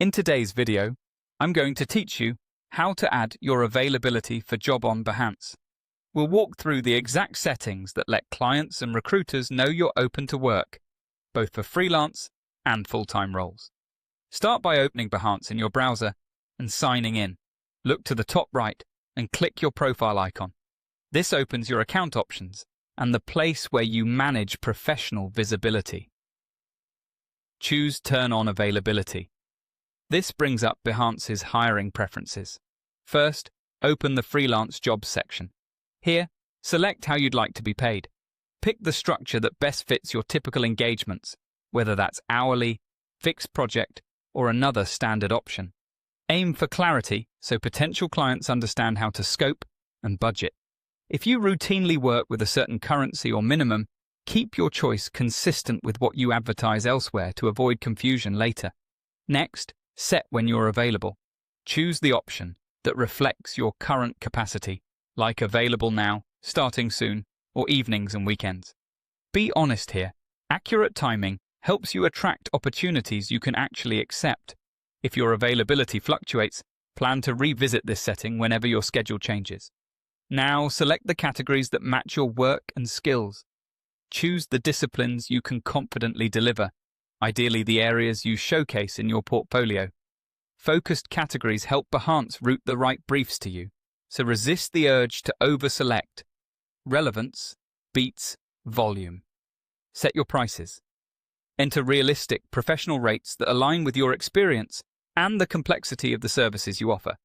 In today's video, I'm going to teach you how to add your availability for job on Behance. We'll walk through the exact settings that let clients and recruiters know you're open to work, both for freelance and full-time roles. Start by opening Behance in your browser and signing in. Look to the top right and click your profile icon. This opens your account options and the place where you manage professional visibility. Choose Turn on Availability. This brings up Behance's hiring preferences. First, open the Freelance Jobs section. Here, select how you'd like to be paid. Pick the structure that best fits your typical engagements, whether that's hourly, fixed project, or another standard option. Aim for clarity so potential clients understand how to scope and budget. If you routinely work with a certain currency or minimum, keep your choice consistent with what you advertise elsewhere to avoid confusion later. Next, set when you're available. Choose the option that reflects your current capacity, like available now, starting soon, or evenings and weekends. Be honest here. Accurate timing helps you attract opportunities you can actually accept. If your availability fluctuates, plan to revisit this setting whenever your schedule changes. Now, select the categories that match your work and skills. Choose the disciplines you can confidently deliver, ideally the areas you showcase in your portfolio. Focused categories help Behance route the right briefs to you, so resist the urge to over-select. Relevance beats volume. Set your prices. Enter realistic, professional rates that align with your experience and the complexity of the services you offer.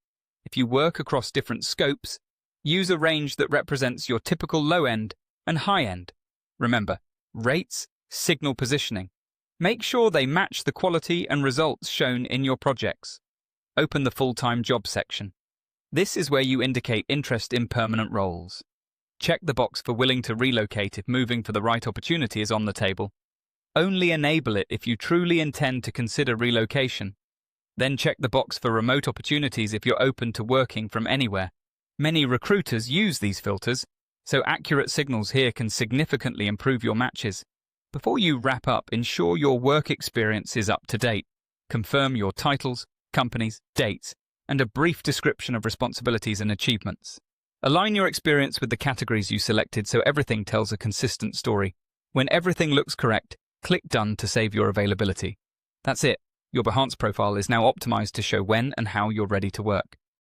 If you work across different scopes, use a range that represents your typical low-end and high-end. Remember, rates signal positioning. Make sure they match the quality and results shown in your projects. Open the full-time job section. This is where you indicate interest in permanent roles. Check the box for willing to relocate if moving for the right opportunity is on the table. Only enable it if you truly intend to consider relocation. Then check the box for remote opportunities if you're open to working from anywhere. Many recruiters use these filters, so accurate signals here can significantly improve your matches. Before you wrap up, ensure your work experience is up to date. Confirm your titles, companies, dates, and a brief description of responsibilities and achievements. Align your experience with the categories you selected so everything tells a consistent story. When everything looks correct, click Done to save your availability. That's it. Your Behance profile is now optimized to show when and how you're ready to work.